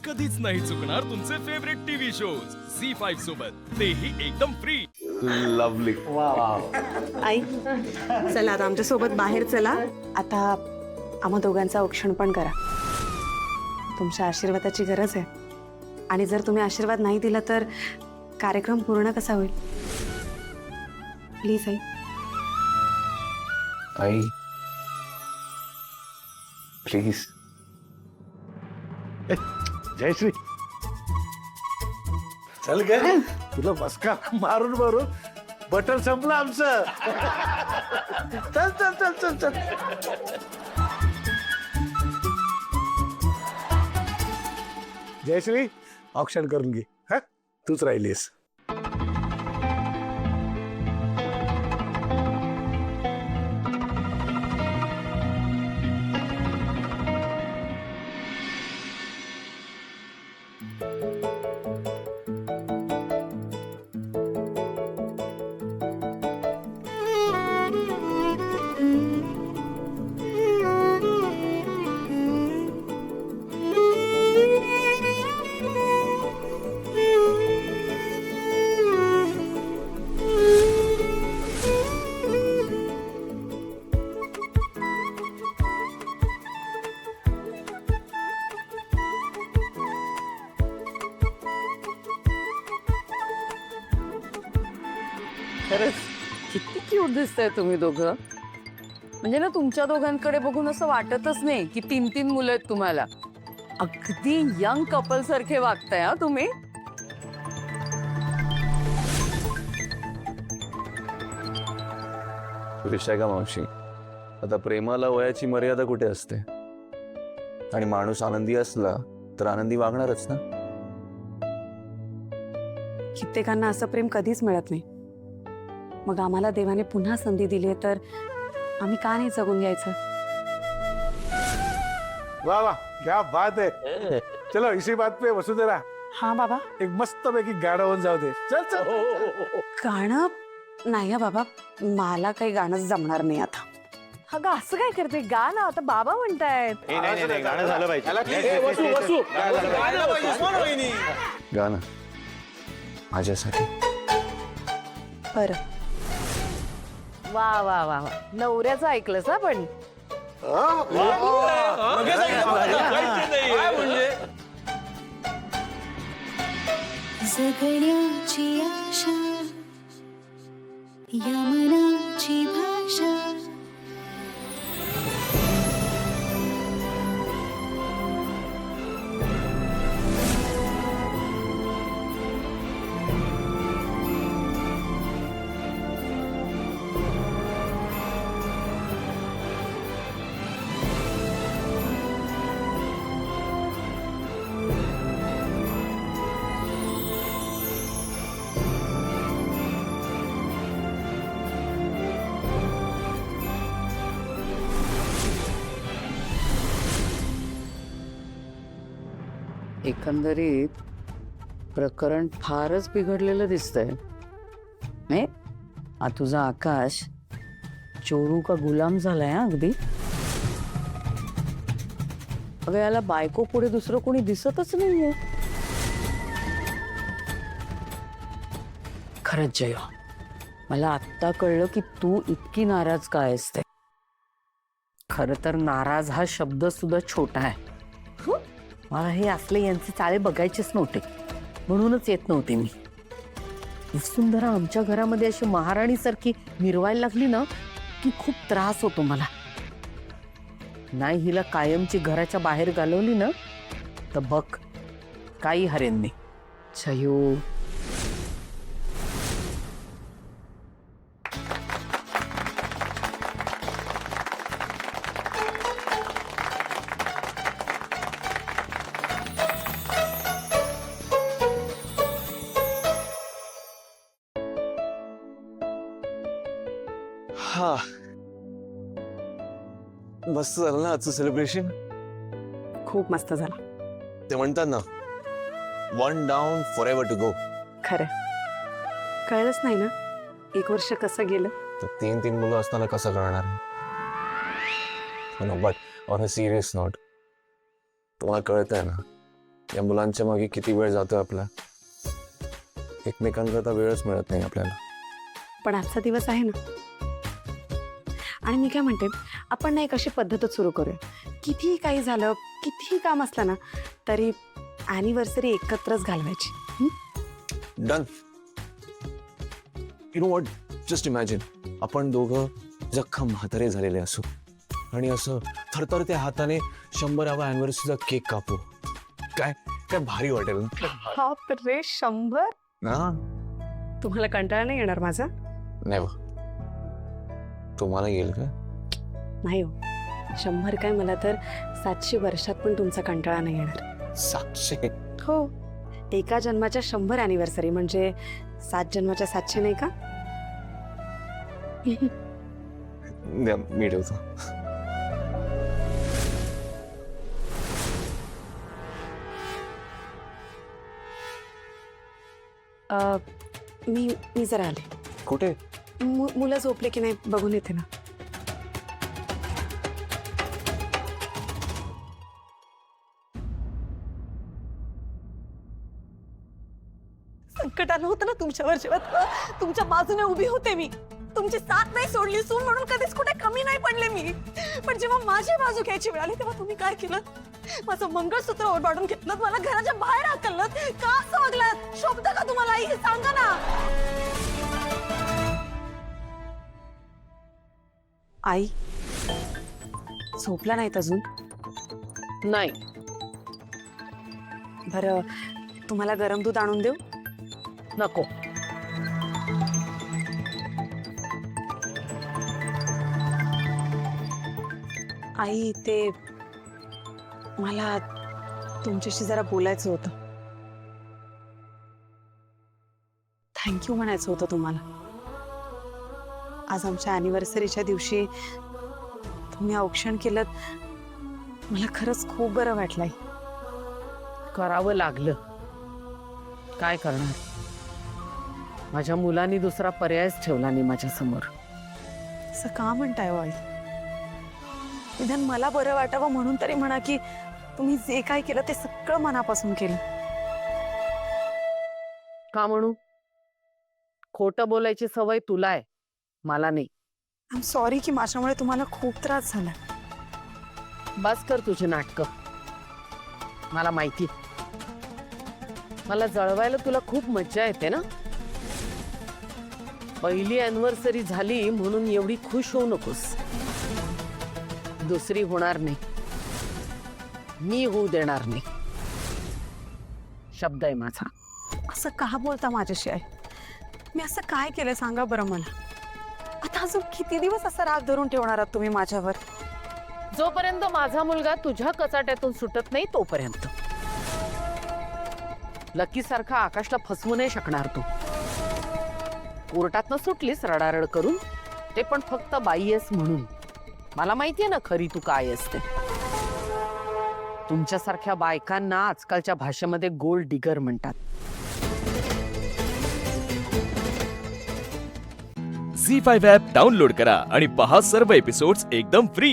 कधीच नाही चुकणार तुमचे फेवरेट टीव्ही शोज झी5 सोबत, तेही एकदम फ्री. लवली. आई चला आता आमच्या सोबत बाहेर चला. आता आम्हा दोघांचं औक्षण पण करा. तुमच्या आशीर्वादाची गरज आहे आणि जर तुम्ही आशीर्वाद नाही दिला तर कार्यक्रम पूर्ण कसा होईल. प्लीज आई. आई प्लीज. जयश्री चल ग, तुला बसका मारून मारून बटर संपलं आमचं. चल चल चल चल चल. जयश्री ऑप्शन करून घे. हा तूच राहिलीस. खरंच किती क्यूट दिसताय तुम्ही दोघं. म्हणजे ना तुमच्या दोघांकडे बघून असं वाटतच नाही की 3 मुलं आहेत तुम्हाला. अगदी यंग कपल सारखे वागताय हा तुम्ही. तुझ्या का मावशी, आता प्रेमाला वयाची मर्यादा कुठे असते. आणि माणूस आनंदी असला तर आनंदी वागणारच ना. कित्येकांना असं प्रेम कधीच मिळत नाही. मग आम्हाला देवाने पुन्हा संधी दिली तर आम्ही का नाही जगून घ्यायचं. वाह वाह क्या बात है. चलो इसी बात पे वसुंधरा हा बाबा. एक मस्त पैकी गाणं होऊन जाऊ दे. चल चल. गाणं नाही हा बाबा, मला काही गाणं जमणार नाही आता. अगं असं काय करते, गा ना. आता बाबा म्हणतायत. गाणं झालं पाहिजे. गाणं माझ्यासाठी. बरं. वा वा वा वा, नवऱ्याचं ऐकलंस हा. पण जगण्याची आशा या मनाची भाषा एकंदरीत प्रकरण फारच बिघडलेलं दिसतंय. नाही हा तुझा आकाश चोरू का गुलाम झालाय हा अगदी. अगं याला बायको पुढे दुसरं कोणी दिसतच नाहीये. खरंच जय, मला आत्ता कळलं की तू इतकी नाराज काय आहेस ते. खरं तर नाराज हा शब्द सुद्धा छोटा आहे. मला हे असले यांचे चाळे बघायचेच नव्हते, म्हणूनच येत नव्हते मी. वसुंधरा आमच्या घरामध्ये अशी महाराणी सारखी मिरवायला लागली ना की खूप त्रास होतो मला. नाही हिला कायमची घराच्या बाहेर घालवली ना तर बघ काही हरेन नाही. छयो हा मस्त झालं ना आजचं सेलिब्रेशन. खूप मस्त झाला. ते म्हणतात ना, one down for ever to go. खरं कळलंच नाही ना 1 वर्ष कसं गेलं. तर 3 मुलं असताना कसं करणार. But on a serious note, तुम्हाला कळत आहे ना या मुलांच्या मागे किती वेळ जातोय आपला, एकमेकांकरता वेळच मिळत नाही आपल्याला. पण आजचा दिवस आहे ना. आणि मी काय म्हणते, आपण ना एक अशी पद्धतच सुरू करूया. कितीही काही झालं, कितीही काम असलं ना, तरी ॲनिव्हर्सरी एकत्रच घालवायची. Done. You know what, just imagine आपण दोघं जखम म्हातारे झालेले असू आणि असं थरथरत्या हाताने 100व्या अॅनिव्हर्सरीचा केक कापू. काय काय भारी वाटेल ना. बापरे, 100? ना तुम्हाला कंटाळा नाही येणार माझा? नाही बा, तुम्हाला येईल का? नाही हो, 100 काय, मला तर 700 वर्षात पण तुमचा कंटाळा नाही येणार. 700? हो, एका जन्माच्या 100 अॅनिव्हर्सरी म्हणजे 7 जन्माच्या 700 नाही का? द्या, मी ठेवतो. मी जरा आले. कुठे? मुलं झोपले की नाही बघून येते ना. संकट आलं होतं ना तुमच्यावर, जेव्हा तुमच्या बाजूने उभी होते मी, तुमची साथ नाही सोडली, सून म्हणून कधीच कुठे कमी नाही पडले मी. पण जेव्हा माझी बाजू घ्यायची वेळ आली तेव्हा तुम्ही काय केलं? माझं मंगळसूत्र ओरबाडून घेतलं, मला घराच्या बाहेर हाकललं. का असं वागलात? शोभत का तुम्हाला आई, हे सांगा ना. आई झोपला नाहीत अजून? नाही. बरं, तुम्हाला गरम दूध आणून देऊ? नको. आई, ते मला तुमच्याशी जरा बोलायचं होतं. थँक्यू म्हणायचं होतं तुम्हाला. आज आमच्या अॅनिव्हर्सरीच्या दिवशी तुम्ही औक्षण केलं, मला खरंच खूप बरं वाटलंय. करावं लागलं, काय करणार. माझ्या मुलांनी दुसरा पर्यायच ठेवला नाही माझ्या समोर. असं का म्हणताय हो आई? निदान मला बरं वाटावं म्हणून तरी म्हणा की तुम्ही जे काय केलं ते सगळं मनापासून केलं. का म्हणू? खोटं बोलायची सवय तुला आहे, मला नाही. आय एम सॉरी की माझ्यामुळे तुम्हाला खूप त्रास झाला. बस कर तुझी नाटकं. मला माहिती, मला जळवायला तुला खूप मज्जा येते ना. पहिली अॅनिव्हर्सरी झाली म्हणून एवढी खुश होऊ नकोस. दुसरी होणार नाही, मी होऊ देणार नाही. शब्द आहे माझा. असं का बोलता माझ्याशी आहे? मी असं काय केलं सांगा बरं मला. आता अजून किती दिवस असा राग धरून ठेवणार आहात तुम्ही माझ्यावर? जोपर्यंत माझा मुलगा तुझ्या कचाट्यातून सुटत नाही तोपर्यंत. लकी सारखा आकाशला फसवू नाही शकणार तू. कोर्टातनं सुटलीस रडारड करून, ते पण फक्त बाई आहेस म्हणून. मला माहितीये ना खरी तू काय असते. तुमच्यासारख्या बायकांना आजकालच्या भाषेमध्ये गोल्ड डिगर म्हणतात. झी 5 ॲप डाउनलोड करा आणि पहा सर्व एपिसोड्स एकदम फ्री.